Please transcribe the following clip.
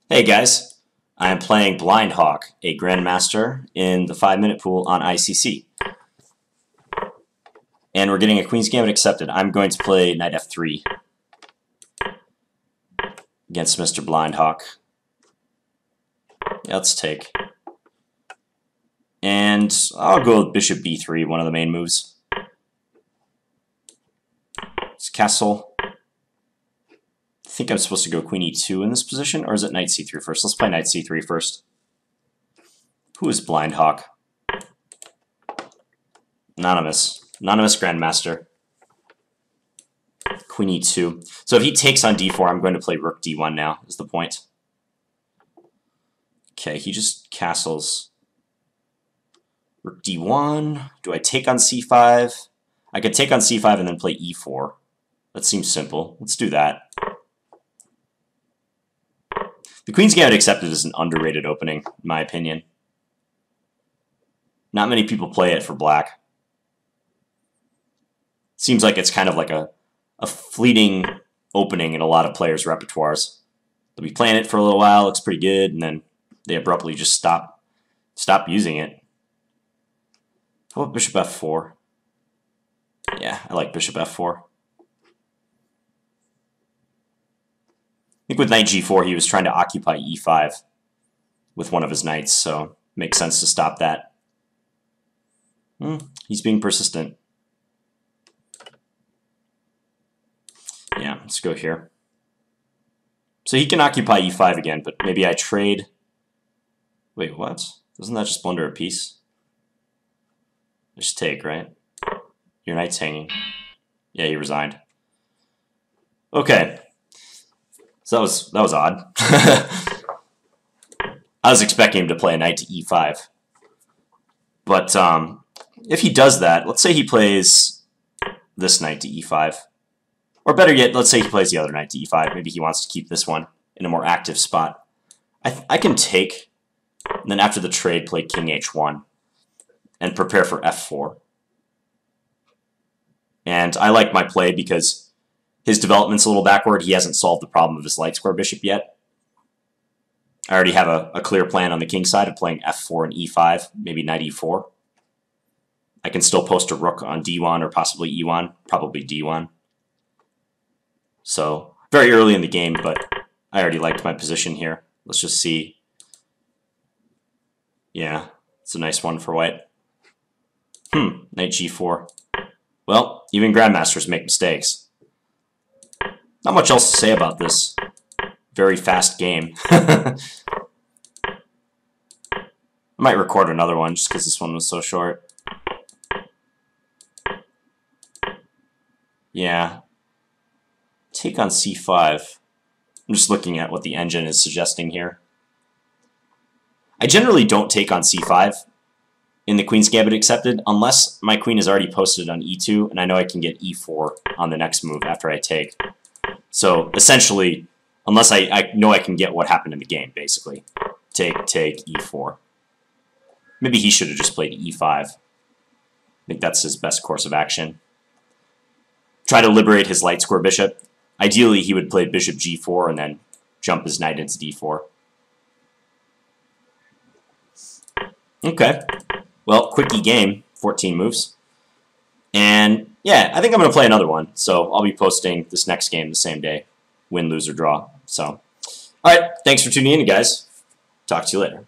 Hey guys, I am playing Blind Hawk, a Grandmaster in the 5-minute pool on ICC. And we're getting a Queen's Gambit accepted. I'm going to play Knight F3 against Mr. Blind Hawk. Yeah, let's take. And I'll go with Bishop B3, one of the main moves. It's castle. I think I'm supposed to go Queen E2 in this position, or is it Knight C3 first? Let's play Knight C3 first. Who is Blind Hawk? Anonymous Grandmaster. Queen E2. So if he takes on D4, I'm going to play Rook D1 now, is the point. Okay, he just castles. Rook D1. Do I take on C5? I could take on C5 and then play E4. That seems simple. Let's do that. The Queen's Gambit accepted is an underrated opening, in my opinion. Not many people play it for black. Seems like it's kind of like a fleeting opening in a lot of players' repertoires. They'll be playing it for a little while, looks pretty good, and then they abruptly just stop using it. How about Bishop F4? Yeah, I like Bishop F4. I think with Knight G4, he was trying to occupy E5 with one of his knights, so it makes sense to stop that. He's being persistent. Yeah, let's go here. So he can occupy E5 again, but maybe I trade. Wait, what? Doesn't that just blunder a piece? Just take, right? Your knight's hanging. Yeah, he resigned. Okay. So that was odd. I was expecting him to play a knight to E5. But if he does that, let's say he plays this knight to E5. Or better yet, let's say he plays the other knight to E5. Maybe he wants to keep this one in a more active spot. I can take, and then after the trade, play King H1 and prepare for F4. And I like my play because his development's a little backward. He hasn't solved the problem of his light square bishop yet. I already have a clear plan on the king side of playing F4 and E5, maybe Knight E4. I can still post a rook on D1 or possibly E1, probably D1. So, very early in the game, but I already liked my position here. Let's just see. Yeah, it's a nice one for white. Knight G4. Well, even grandmasters make mistakes. Not much else to say about this very fast game. I might record another one just because this one was so short. Yeah. Take on C5. I'm just looking at what the engine is suggesting here. I generally don't take on C5 in the Queen's Gambit accepted unless my queen is already posted on E2 and I know I can get E4 on the next move after I take. So essentially, unless I know I can get what happened in the game, basically. Take, E4. Maybe he should have just played E5. I think that's his best course of action. Try to liberate his light square bishop. Ideally, he would play bishop G4 and then jump his knight into D4. Okay. Well, quickie game, 14 moves. And yeah, I think I'm going to play another one. So I'll be posting this next game the same day. Win, lose, or draw. So, all right. Thanks for tuning in, guys. Talk to you later.